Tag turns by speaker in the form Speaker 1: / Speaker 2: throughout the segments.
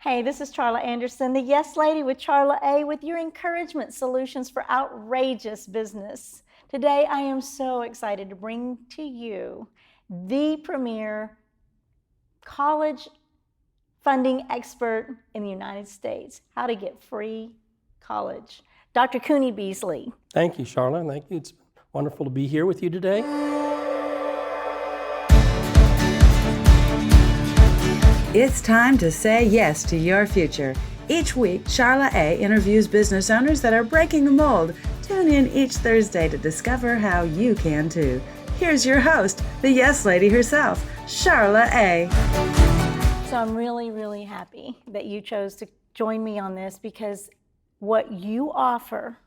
Speaker 1: Hey, this is Charla Anderson, the Yes Lady with CharlaA, with your encouragement solutions for outrageous business. Today, I am so excited to bring to you the premier college funding expert in the United States, how to get free college. Dr. Kuni Beasley.
Speaker 2: Thank you, Charla. Thank you. It's wonderful to be here with you today.
Speaker 3: It's time to say yes to your future. Each week, CharlaA interviews business owners that are breaking the mold. Tune in each Thursday to discover how you can too. Here's your host, the Yes Lady herself, CharlaA.
Speaker 1: So I'm really happy that you chose to join me on this, because what you offer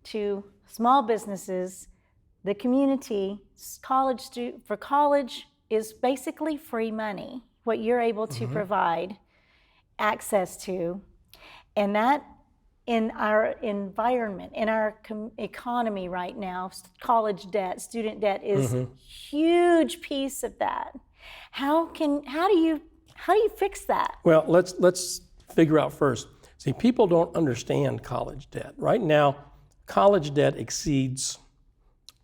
Speaker 1: to small businesses, the community, for college is basically free money. What you're able to provide access to, and that in our environment, in our economy right now, college debt, student debt is a huge piece of that. How do you fix that?
Speaker 2: Well, let's figure out first. See, people don't understand college debt. Right now, college debt exceeds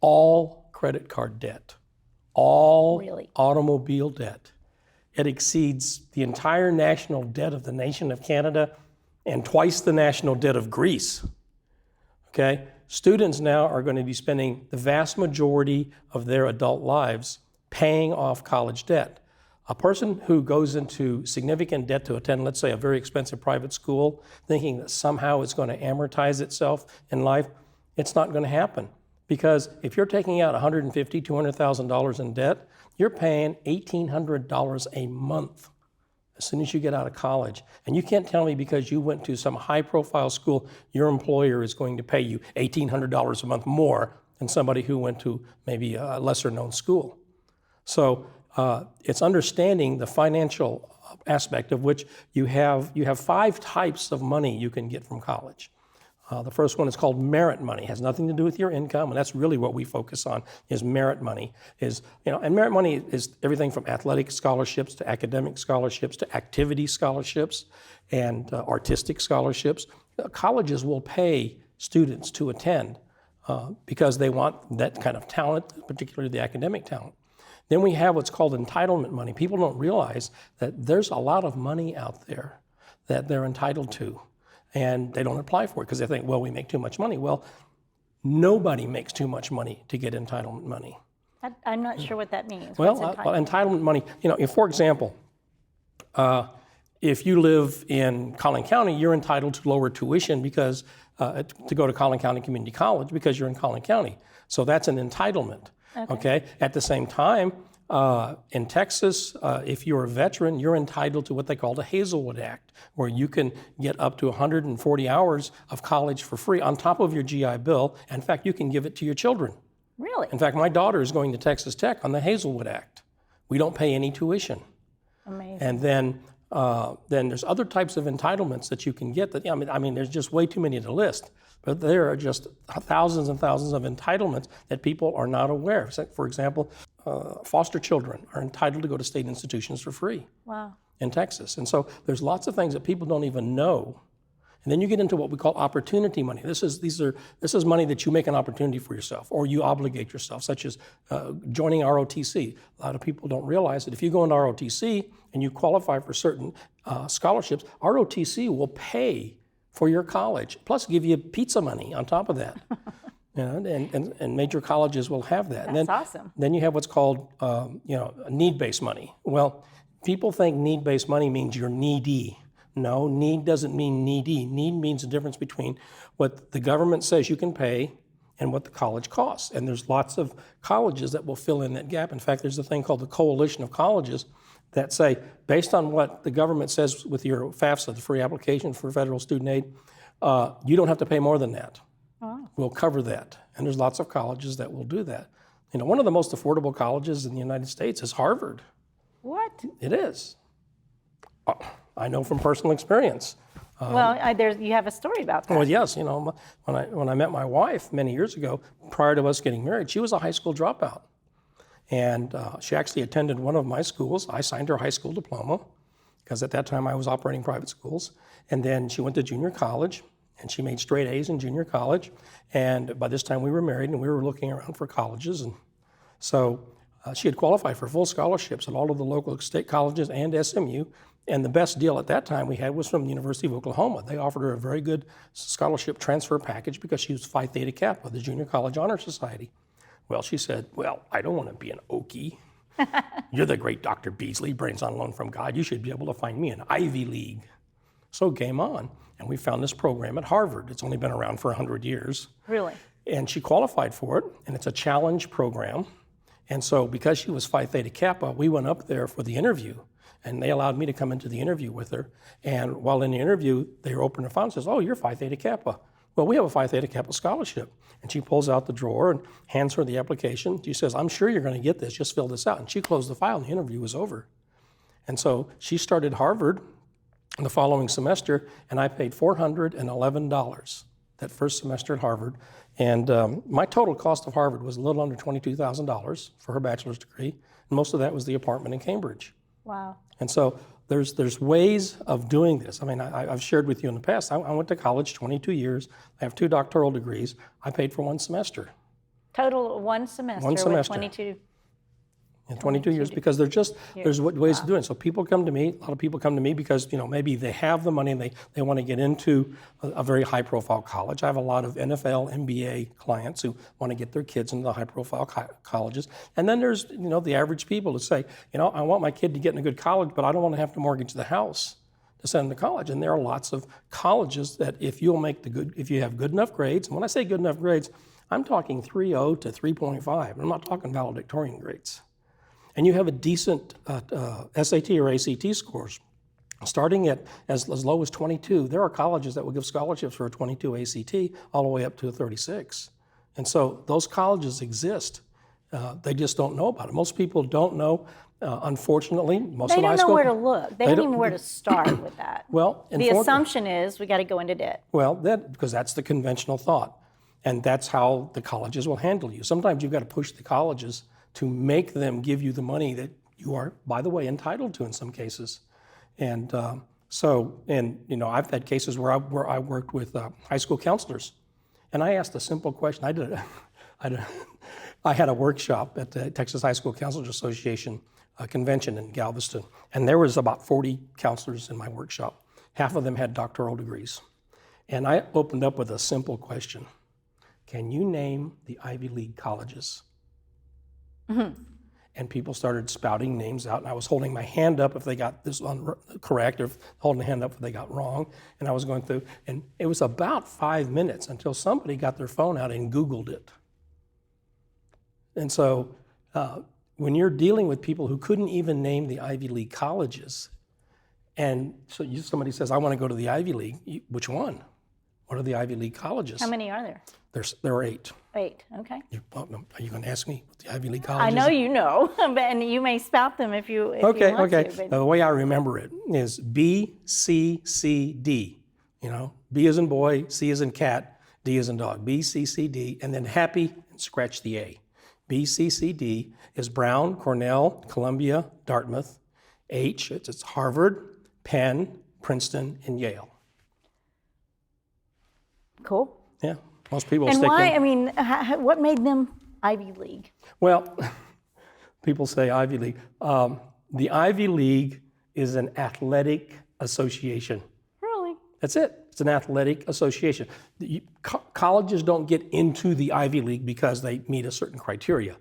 Speaker 2: all credit card debt, all automobile debt. It exceeds the entire national debt of the nation of Canada and twice the national debt of Greece. Okay? Students now are going to be spending the vast majority of their adult lives paying off college debt. A person who goes into significant debt to attend, let's say, a very expensive private school, thinking that somehow it's going to amortize itself in life, it's not going to happen. Because if you're taking out $150,000, $200,000 in debt, you're paying $1,800 a month as soon as you get out of college. And you can't tell me because you went to some high-profile school, your employer is going to pay you $1,800 a month more than somebody who went to maybe a lesser-known school. So it's understanding the financial aspect of which you have 5 types of money you can get from college. The first one is called merit money. It has nothing to do with your income, and that's really what we focus on, is merit money. And merit money is everything from athletic scholarships to academic scholarships to activity scholarships and artistic scholarships. Colleges will pay students to attend because they want that kind of talent, particularly the academic talent. Then we have what's called entitlement money. People don't realize that there's a lot of money out there that they're entitled to, and they don't apply for it because they think, well, we make too much money. Well, nobody makes too much money to get entitlement money.
Speaker 1: I'm not sure what that means.
Speaker 2: Well, entitlement money, for example, if you live in Collin County, you're entitled to lower tuition because to go to Collin County Community College because you're in Collin County. So that's an entitlement. Okay. At the same time, in Texas, if you're a veteran, you're entitled to what they call the Hazelwood Act, where you can get up to 140 hours of college for free on top of your GI Bill. In fact, you can give it to your children.
Speaker 1: Really?
Speaker 2: In fact, my daughter is going to Texas Tech on the Hazelwood Act. We don't pay any tuition.
Speaker 1: Amazing.
Speaker 2: And then there's other types of entitlements that you can get. There's just way too many to list. But there are just thousands and thousands of entitlements that people are not aware of. For example, foster children are entitled to go to state institutions for free.
Speaker 1: Wow.
Speaker 2: In Texas. And so there's lots of things that people don't even know. And then you get into what we call opportunity money. This is money that you make an opportunity for yourself, or you obligate yourself, such as joining ROTC. A lot of people don't realize that if you go into ROTC and you qualify for certain scholarships, ROTC will pay for your college, plus give you pizza money on top of that. And major colleges will have that.
Speaker 1: That's awesome.
Speaker 2: Then you have what's called need-based money. Well, people think need-based money means you're needy. No, need doesn't mean needy. Need means the difference between what the government says you can pay and what the college costs. And there's lots of colleges that will fill in that gap. In fact, there's a thing called the Coalition of Colleges that say, based on what the government says with your FAFSA, the free application for federal student aid, you don't have to pay more than that.
Speaker 1: Oh.
Speaker 2: We'll cover that. And there's lots of colleges that will do that. One of the most affordable colleges in the United States is Harvard.
Speaker 1: What?
Speaker 2: It is. I know from personal experience.
Speaker 1: Well, you have a story about that.
Speaker 2: Well, yes. When I met my wife many years ago, prior to us getting married, she was a high school dropout. And she actually attended one of my schools. I signed her high school diploma. because at that time I was operating private schools. And then she went to junior college, and she made straight A's in junior college. And by this time we were married, and we were looking around for colleges. And so she had qualified for full scholarships at all of the local state colleges and SMU. And the best deal at that time we had was from the University of Oklahoma. They offered her a very good scholarship transfer package because she was Phi Theta Kappa, the Junior College Honor Society. Well, she said, well, I don't want to be an Okie. You're the great Dr. Beasley, brains on loan from God. You should be able to find me an Ivy League. So game on. And we found this program at Harvard. It's only been around for 100 years.
Speaker 1: Really?
Speaker 2: And she qualified for it, and it's a challenge program. And so because she was Phi Theta Kappa, we went up there for the interview. And they allowed me to come into the interview with her. And while in the interview, they opened her file and says, oh, you're Phi Theta Kappa. Well, we have a Phi Theta Kappa scholarship. And she pulls out the drawer and hands her the application. She says, I'm sure you're going to get this. Just fill this out. And she closed the file and the interview was over. And so she started Harvard the following semester, and I paid $411 that first semester at Harvard. And my total cost of Harvard was a little under $22,000 for her bachelor's degree. And most of that was the apartment in Cambridge.
Speaker 1: Wow.
Speaker 2: And so there's ways of doing this. I mean, I've shared with you in the past, I went to college 22 years. I have 2 doctoral degrees. I paid for 1 semester.
Speaker 1: Total one semester.
Speaker 2: One semester.
Speaker 1: With 22.
Speaker 2: In 22 years, because there's ways of doing it. So people come to me, a lot of people come to me because, maybe they have the money and they want to get into a very high profile college. I have a lot of NFL, NBA clients who want to get their kids into the high profile colleges. And then there's, the average people who say, I want my kid to get in a good college, but I don't want to have to mortgage the house to send them to college. And there are lots of colleges that if you have good enough grades, and when I say good enough grades, I'm talking 3.0 to 3.5. I'm not talking valedictorian grades. And you have a decent SAT or ACT scores, starting at as low as 22. There are colleges that will give scholarships for a 22 ACT all the way up to a 36. And so those colleges exist. They just don't know about it. Most people don't know, unfortunately.
Speaker 1: They don't know where to look. They don't even know where to start with that.
Speaker 2: Well,
Speaker 1: the assumption is we got to go into debt.
Speaker 2: Well, because that's the conventional thought. And that's how the colleges will handle you. Sometimes you've got to push the colleges to make them give you the money that you are, by the way, entitled to in some cases. And I've had cases where I worked with high school counselors, and I asked a simple question. I had a workshop at the Texas High School Counselors Association convention in Galveston, and there was about 40 counselors in my workshop. Half of them had doctoral degrees. And I opened up with a simple question. Can you name the Ivy League colleges? Mm-hmm. And people started spouting names out, and I was holding my hand up if they got this correct, or holding the hand up if they got wrong. And I was going through, and it was about 5 minutes until somebody got their phone out and Googled it. And so when you're dealing with people who couldn't even name the Ivy League colleges, and so somebody says, I want to go to the Ivy League, which one? What are the Ivy League colleges?
Speaker 1: How many are there?
Speaker 2: There are 8.
Speaker 1: 8, okay.
Speaker 2: Are you going to ask me what the Ivy League colleges?
Speaker 1: I know you know, and you may spout them if you want to.
Speaker 2: The way I remember it is B, C, C, D. B as in boy, C as in cat, D as in dog. B, C, C, D, and then happy, and scratch the A. B, C, C, D is Brown, Cornell, Columbia, Dartmouth. H, it's Harvard, Penn, Princeton, and Yale.
Speaker 1: Cool.
Speaker 2: Yeah, most people
Speaker 1: and
Speaker 2: stick
Speaker 1: why?
Speaker 2: in.
Speaker 1: I mean, what made them Ivy League?
Speaker 2: Well, people say Ivy League. The Ivy League is an athletic association.
Speaker 1: Really?
Speaker 2: That's it. It's an athletic association. Colleges don't get into the Ivy League because they meet a certain criteria.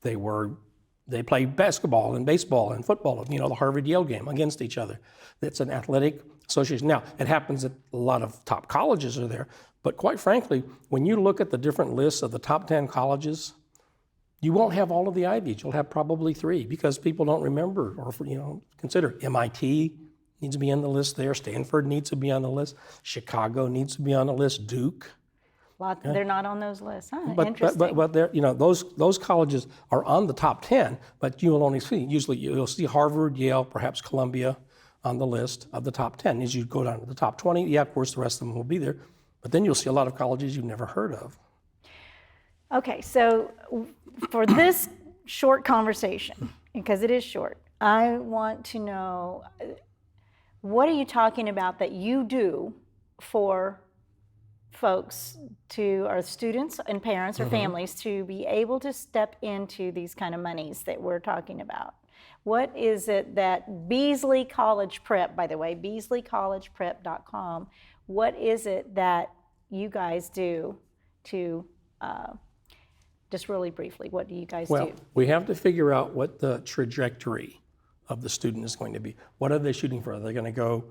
Speaker 2: They play basketball and baseball and football, the Harvard-Yale game against each other. It's an athletic association. Now, it happens that a lot of top colleges are there, but quite frankly, when you look at the different lists of the top 10 colleges, you won't have all of the Ivies. You'll have probably 3 because people don't remember or consider. MIT needs to be on the list there. Stanford needs to be on the list. Chicago needs to be on the list. Duke.
Speaker 1: They're not on those lists.
Speaker 2: Interesting. But those colleges are on the top 10, but you will only see, usually you'll see Harvard, Yale, perhaps Columbia on the list of the top 10. As you go down to the top 20, yeah, of course, the rest of them will be there. But then you'll see a lot of colleges you've never heard of.
Speaker 1: Okay, so for this short conversation, because it is short, I want to know, what are you talking about that you do for folks or students and parents or families to be able to step into these kind of monies that we're talking about? What is it that Beasley College Prep, by the way, beasleycollegeprep.com, what is it that you guys do to, just really briefly, what do you guys do?
Speaker 2: Well, we have to figure out what the trajectory of the student is going to be. What are they shooting for? Are they going to go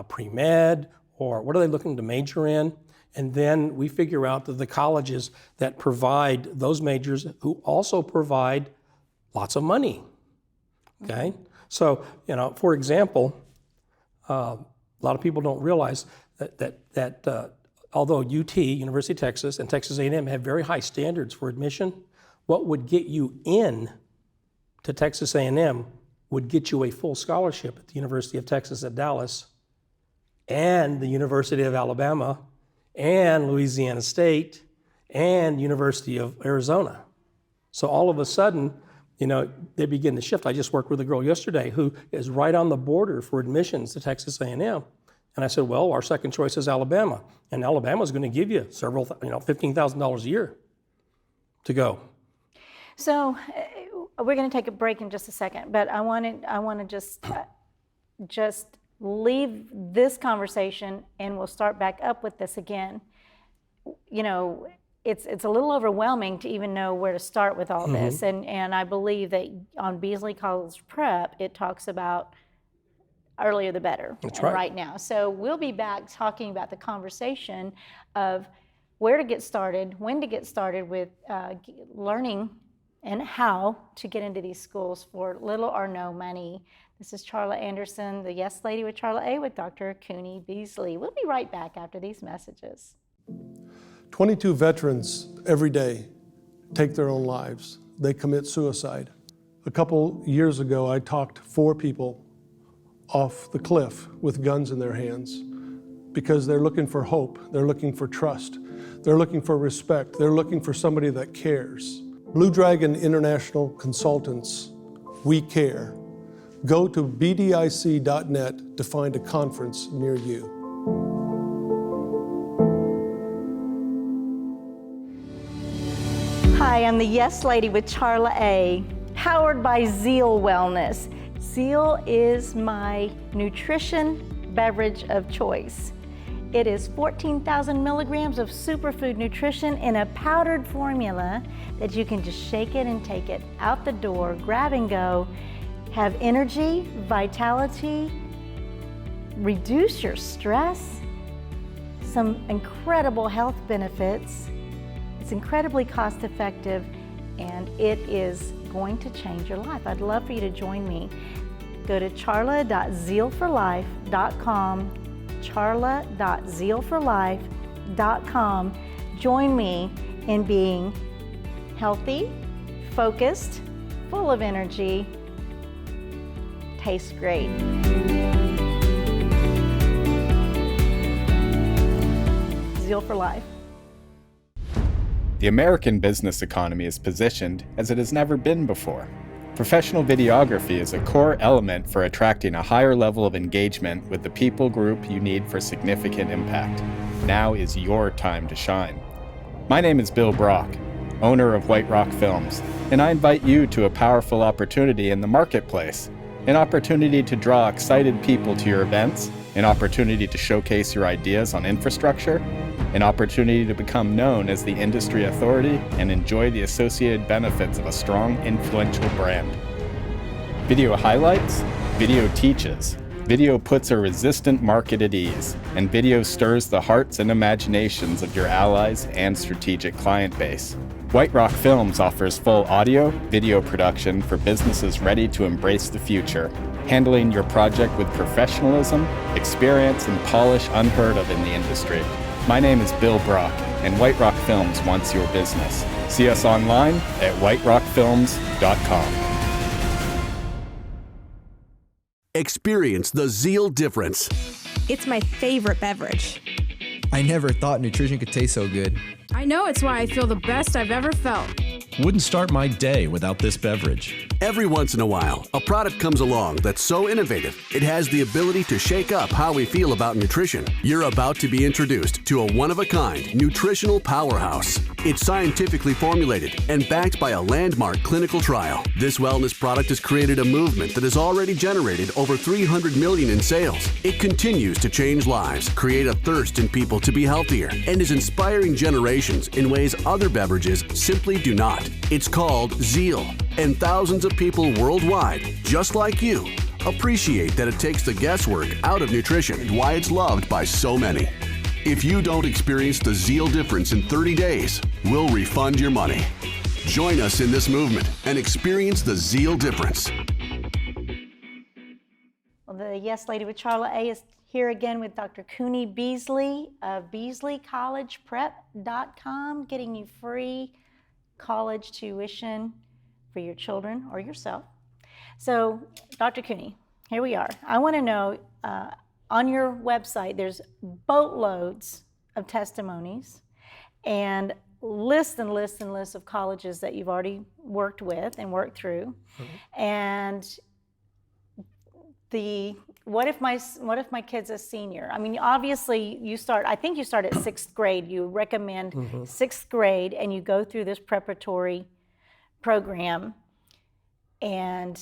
Speaker 2: pre-med, or what are they looking to major in? And then we figure out that the colleges that provide those majors who also provide lots of money, okay? So, for example, a lot of people don't realize that although UT, University of Texas, and Texas A&M have very high standards for admission, what would get you in to Texas A&M would get you a full scholarship at the University of Texas at Dallas and the University of Alabama and Louisiana State and University of Arizona. So all of a sudden, they begin to shift. I just worked with a girl yesterday who is right on the border for admissions to Texas A&M. And I said, well, our second choice is Alabama. And Alabama's going to give you several, $15,000 a year to go.
Speaker 1: So we're going to take a break in just a second, but I want to just leave this conversation and we'll start back up with this again. It's a little overwhelming to even know where to start with all this. And I believe that on Beasley College Prep, it talks about earlier the better.
Speaker 2: That's
Speaker 1: right now. So we'll be back talking about the conversation of where to get started, when to get started with learning and how to get into these schools for little or no money. This is Charla Anderson, the Yes Lady with CharlaA with Dr. Kuni Beasley. We'll be right back after these messages.
Speaker 4: 22 veterans every day take their own lives. They commit suicide. A couple years ago, I talked 4 people off the cliff with guns in their hands because they're looking for hope, they're looking for trust, they're looking for respect, they're looking for somebody that cares. Blue Dragon International Consultants, we care. Go to bdic.net to find a conference near you.
Speaker 1: Hi, I'm the Yes Lady with CharlaA, powered by Zeal Wellness. Zeal is my nutrition beverage of choice. It is 14,000 milligrams of superfood nutrition in a powdered formula that you can just shake it and take it out the door, grab and go, have energy, vitality, reduce your stress, some incredible health benefits. It's incredibly cost effective and it is going to change your life. I'd love for you to join me. Go to charla.zealforlife.com, charla.zealforlife.com. Join me in being healthy, focused, full of energy, tastes great. Zeal for Life.
Speaker 5: The American business economy is positioned as it has never been before. Professional videography is a core element for attracting a higher level of engagement with the people group you need for significant impact. Now is your time to shine. My name is Bill Brock, owner of White Rock Films, and I invite you to a powerful opportunity in the marketplace. An opportunity to draw excited people to your events, an opportunity to showcase your ideas on infrastructure, an opportunity to become known as the industry authority and enjoy the associated benefits of a strong, influential brand. Video highlights, video teaches. Video puts a resistant market at ease, and video stirs the hearts and imaginations of your allies and strategic client base. White Rock Films offers full audio, video production for businesses ready to embrace the future, handling your project with professionalism, experience, and polish unheard of in the industry. My name is Bill Brock, and White Rock Films wants your business. See us online at whiterockfilms.com.
Speaker 6: Experience the Zeal difference.
Speaker 7: It's my favorite beverage.
Speaker 8: I never thought nutrition could taste so good.
Speaker 7: I know it's why I feel the best I've ever felt.
Speaker 9: Wouldn't start my day without this beverage.
Speaker 6: Every once in a while, a product comes along that's so innovative, it has the ability to shake up how we feel about nutrition. You're about to be introduced to a one-of-a-kind nutritional powerhouse. It's scientifically formulated and backed by a landmark clinical trial. This wellness product has created a movement that has already generated over $300 million in sales. It continues to change lives, create a thirst in people to be healthier, and is inspiring generations in ways other beverages simply do not. It's called Zeal, and thousands of people worldwide, just like you, appreciate that it takes the guesswork out of nutrition and why it's loved by so many. If you don't experience the Zeal difference in 30 days, we'll refund your money. Join us in this movement and experience the Zeal difference.
Speaker 1: Well, the Yes Lady with CharlaA is here again with Dr. Kuni Beasley of BeasleyCollegePrep.com, getting you free college tuition for your children or yourself. So, Dr. Kuni, here we are. I want to know, on your website, there's boatloads of testimonies and lists and lists and lists of colleges that you've already worked with and worked through. Mm-hmm. And what if my kid's a senior? I mean, obviously I think you start at 6th grade. You recommend 6th grade and you go through this preparatory program. And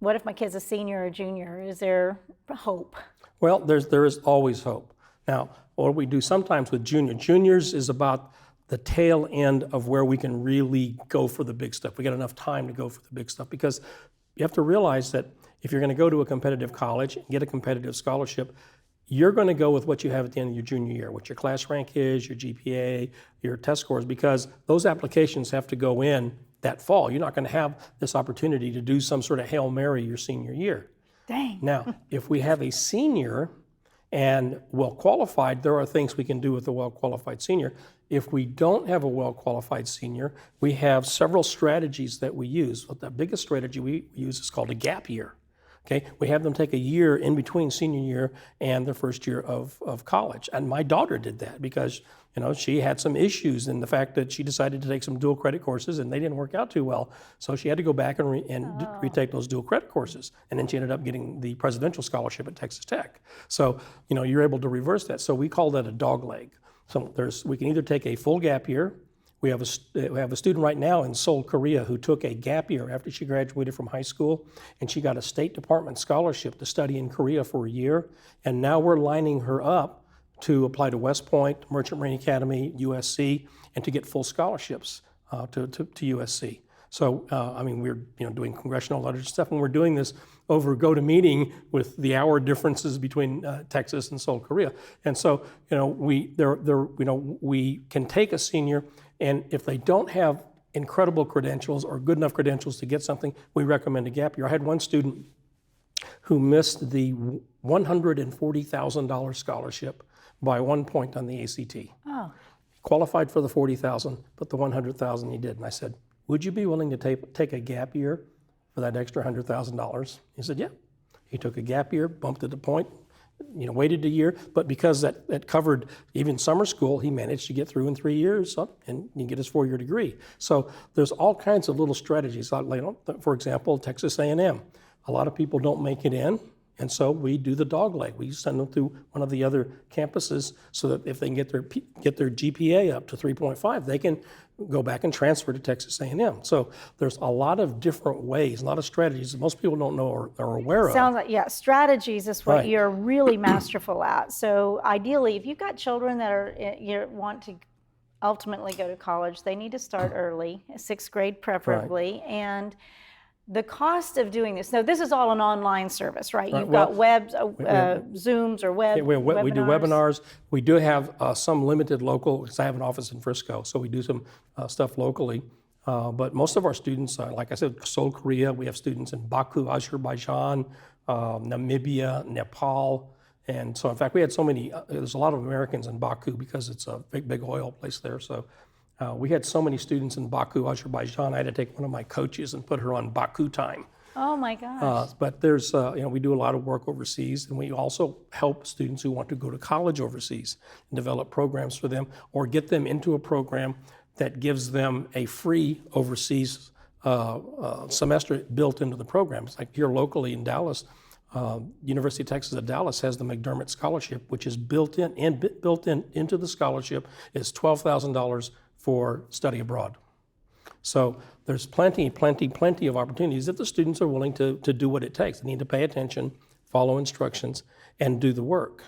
Speaker 1: what if my kid's a senior or junior? Is there hope?
Speaker 2: Well, there is always hope. Now, what we do sometimes with juniors is about the tail end of where we can really go for the big stuff. We got enough time to go for the big stuff, because you have to realize that if you're going to go to a competitive college and get a competitive scholarship, you're going to go with what you have at the end of your junior year, what your class rank is, your GPA, your test scores, because those applications have to go in that fall. You're not going to have this opportunity to do some sort of Hail Mary your senior year.
Speaker 1: Dang.
Speaker 2: Now, if we have a senior and well-qualified, there are things we can do with a well-qualified senior. If we don't have a well-qualified senior, we have several strategies that we use. But the biggest strategy we use is called a gap year. Okay, we have them take a year in between senior year and their first year of college. And my daughter did that because, she had some issues in the fact that she decided to take some dual credit courses and they didn't work out too well. So she had to go back and retake those dual credit courses. And then she ended up getting the presidential scholarship at Texas Tech. So, you're able to reverse that. So we call that a dog leg. So we can either take a full gap year. We have a student right now in Seoul, Korea, who took a gap year after she graduated from high school, and she got a State Department scholarship to study in Korea for a year. And now we're lining her up to apply to West Point, Merchant Marine Academy, USC, and to get full scholarships to USC. So, we're doing congressional letters and stuff, and we're doing this over GoToMeeting with the hour differences between Texas and Seoul, Korea. And so, we can take a senior, and if they don't have incredible credentials or good enough credentials to get something, we recommend a gap year. I had one student who missed the $140,000 scholarship by 1 point on the ACT. Oh. He qualified for the $40,000, but the $100,000 he did. And I said, would you be willing to take a gap year for that extra $100,000? He said, yeah. He took a gap year, bumped it a point, waited a year, but because that covered even summer school, he managed to get through in 3 years and you get his 4-year degree. So there's all kinds of little strategies. For example, Texas A&M. A lot of people don't make it in, and so we do the dog leg. We send them to one of the other campuses so that if they can get their GPA up to 3.5, they can go back and transfer to Texas A&M. So there's a lot of different ways, a lot of strategies that most people don't know or are aware of.
Speaker 1: Sounds like, strategies is what you're really masterful at. So ideally, if you've got children that want to ultimately go to college, they need to start early, 6th grade preferably, and the cost of doing this. Now, this is all an online service, right? You've got Zooms or webinars.
Speaker 2: We do webinars. We do have some limited local, because I have an office in Frisco, so we do some stuff locally. But most of our students, like I said, Seoul, Korea, we have students in Baku, Azerbaijan, Namibia, Nepal. And so, in fact, we had so many, there's a lot of Americans in Baku because it's a big oil place there. So we had so many students in Baku, Azerbaijan, I had to take one of my coaches and put her on Baku time.
Speaker 1: Oh my gosh.
Speaker 2: But there's, we do a lot of work overseas, and we also help students who want to go to college overseas and develop programs for them or get them into a program that gives them a free overseas semester built into the program. It's like here locally in Dallas, University of Texas at Dallas has the Mcdermott Scholarship, which is built into the scholarship is $12,000 for study abroad. So there's plenty of opportunities if the students are willing to do what it takes. They need to pay attention, follow instructions, and do the work.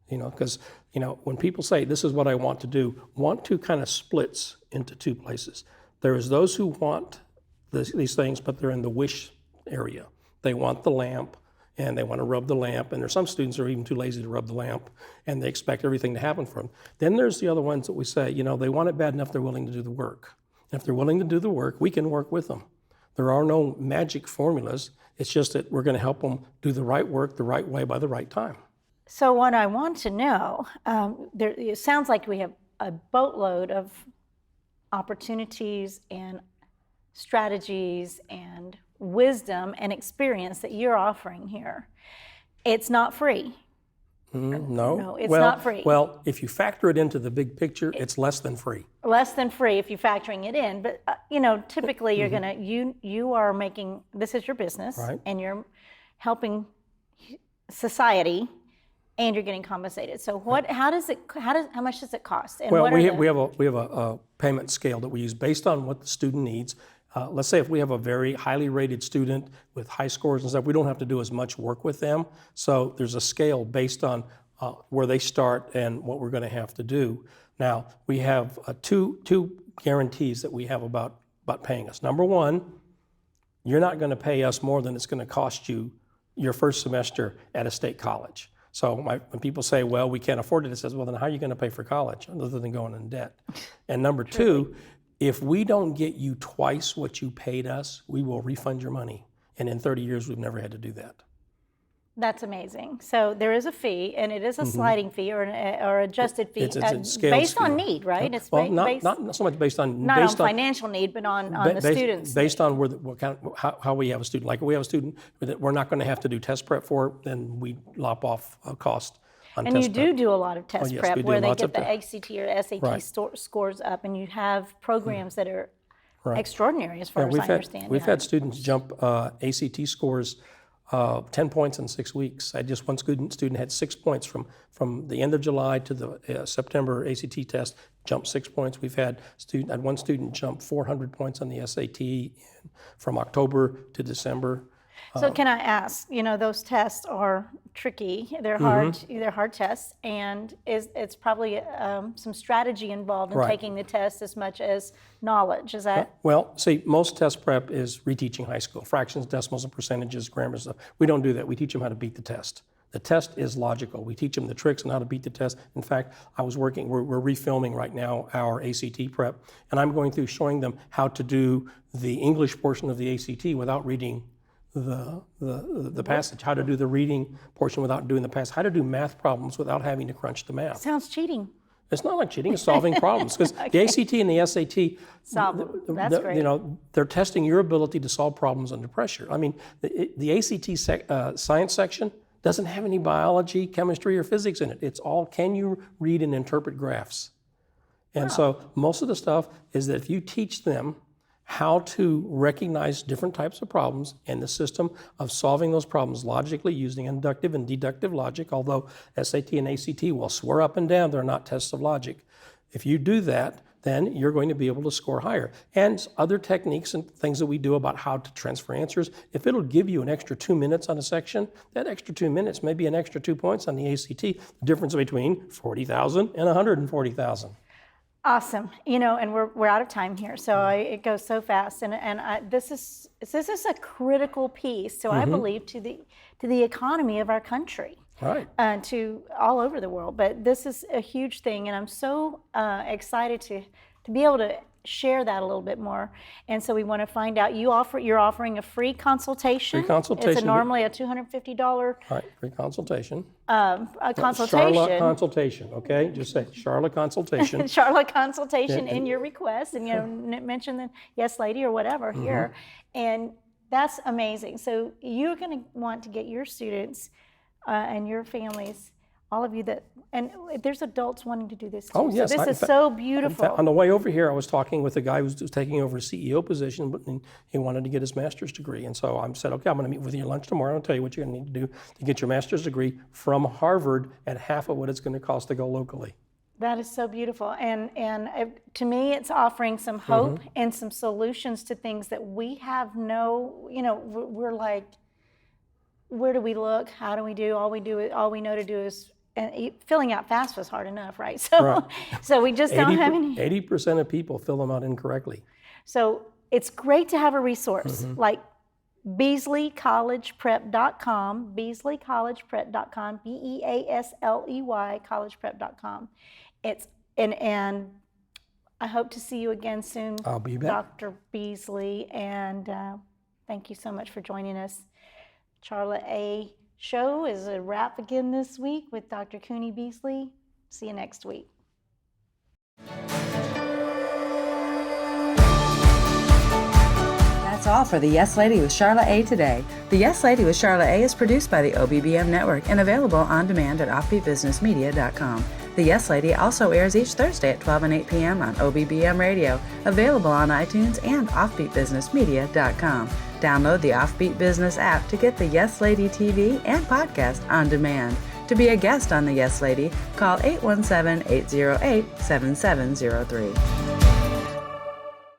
Speaker 2: Because when people say, this is what I want to do, want to kind of splits into two places. There is those who want these things, but they're in the wish area. They want the lamp, and they want to rub the lamp, and there's some students who are even too lazy to rub the lamp, and they expect everything to happen for them. Then there's the other ones that we say, they want it bad enough they're willing to do the work. And if they're willing to do the work, we can work with them. There are no magic formulas. It's just that we're going to help them do the right work the right way by the right time.
Speaker 1: So what I want to know, it sounds like we have a boatload of opportunities and strategies and wisdom and experience that you're offering here. It's not free.
Speaker 2: No,
Speaker 1: it's not free.
Speaker 2: Well, if you factor it into the big picture, it's less than free.
Speaker 1: Less than free if you're factoring it in. But typically you're gonna you are making, this is your business,
Speaker 2: right,
Speaker 1: and you're helping society, and you're getting compensated. So how much does it cost? And
Speaker 2: well, we have a payment scale that we use based on what the student needs. Let's say if we have a very highly rated student with high scores and stuff, we don't have to do as much work with them. So there's a scale based on where they start and what we're going to have to do. Now, we have two guarantees that we have about paying us. Number one, you're not going to pay us more than it's going to cost you your first semester at a state college. So when people say, well, we can't afford it, it says, well, then how are you going to pay for college other than going in debt? And number two, if we don't get you twice what you paid us, we will refund your money. And in 30 years, we've never had to do that.
Speaker 1: That's amazing. So there is a fee, and it is a sliding fee or adjusted fee
Speaker 2: It's a scaled
Speaker 1: based on
Speaker 2: fee.
Speaker 1: need, right? It's
Speaker 2: not so much based on
Speaker 1: not on financial need, but on the students.
Speaker 2: Based on how we have a student. Like we have a student that we're not going to have to do test prep for, then we lop off a cost.
Speaker 1: And you do a lot of test
Speaker 2: yes,
Speaker 1: prep
Speaker 2: we do
Speaker 1: where they
Speaker 2: lots
Speaker 1: get
Speaker 2: of
Speaker 1: the ACT or SAT scores up, and you have programs that are extraordinary as far as I understand.
Speaker 2: We've had students jump ACT scores 10 points in 6 weeks. I just one student had 6 points from the end of July to the September ACT test, jumped 6 points. We've had one student jump 400 points on the SAT from October to December.
Speaker 1: So can I ask, those tests are tricky, they're hard, they're hard tests, and it's probably some strategy involved in taking the test as much as knowledge, is that?
Speaker 2: Well, see, most test prep is reteaching high school, fractions, decimals, and percentages, grammar stuff. We don't do that, we teach them how to beat the test. The test is logical. We teach them the tricks on how to beat the test. In fact, we're refilming right now our ACT prep, and I'm going through showing them how to do the English portion of the ACT without reading the passage, how to do the reading portion without doing the passage, how to do math problems without having to crunch the math.
Speaker 1: Sounds cheating.
Speaker 2: It's not like cheating, it's solving problems. Because the ACT and the SAT,
Speaker 1: That's great.
Speaker 2: They're testing your ability to solve problems under pressure. I mean, the ACT science section doesn't have any biology, chemistry, or physics in it. It's all, can you read and interpret graphs? And so most of the stuff is that if you teach them how to recognize different types of problems and the system of solving those problems logically using inductive and deductive logic, although SAT and ACT will swear up and down they're not tests of logic. If you do that, then you're going to be able to score higher. And other techniques and things that we do about how to transfer answers, if it'll give you an extra 2 minutes on a section, that extra 2 minutes may be an extra 2 points on the ACT, the difference between 40,000 and 140,000.
Speaker 1: Awesome, and we're out of time here, so it goes so fast, and this is a critical piece. So I believe to the economy of our country,
Speaker 2: right,
Speaker 1: to all over the world. But this is a huge thing, and I'm so excited to be able to share that a little bit more. And so we want to find out. You're offering a free consultation.
Speaker 2: Free consultation.
Speaker 1: It's normally a $250.
Speaker 2: Right, free consultation.
Speaker 1: A consultation.
Speaker 2: CharlaA consultation, okay? Just say CharlaA consultation.
Speaker 1: CharlaA consultation in your request, and mention the yes lady or whatever here, and that's amazing. So you're going to want to get your students and your families all of you that, and there's adults wanting to do this too.
Speaker 2: Oh, yes.
Speaker 1: So this
Speaker 2: In
Speaker 1: is
Speaker 2: fact-
Speaker 1: so
Speaker 2: In
Speaker 1: beautiful.
Speaker 2: fact, on the way over here, I was talking with a guy who was taking over a CEO position, but he wanted to get his master's degree. And so I said, okay, I'm going to meet with you at lunch tomorrow and tell you what you're going to need to do to get your master's degree from Harvard at half of what it's going to cost to go locally.
Speaker 1: That is so beautiful. And to me, it's offering some hope
Speaker 2: Mm-hmm.
Speaker 1: and some solutions to things that we have we're like, where do we look? How do we do? All we know to do is, and filling out FAFSA is hard enough, right? So,
Speaker 2: Right.
Speaker 1: so we just don't have any.
Speaker 2: 80% of people fill them out incorrectly.
Speaker 1: So it's great to have a resource like BeasleyCollegePrep.com, BeasleyCollegePrep.com, BEASLEY, collegeprep.com. And I hope to see you again soon,
Speaker 2: I'll be back.
Speaker 1: Dr. Beasley, and thank you so much for joining us. CharlaA show is a wrap again this week with Dr. Kuni Beasley. See you next week.
Speaker 3: That's all for the Yes Lady with CharlaA today. The Yes Lady with CharlaA is produced by the OBBM Network and available on demand at offbeatbusinessmedia.com. The Yes Lady also airs each Thursday at 12 and 8 p.m. on OBBM Radio, available on iTunes and offbeatbusinessmedia.com. Download the Offbeat Business app to get the Yes Lady TV and podcast on demand. To be a guest on the Yes Lady, call 817-808-7703.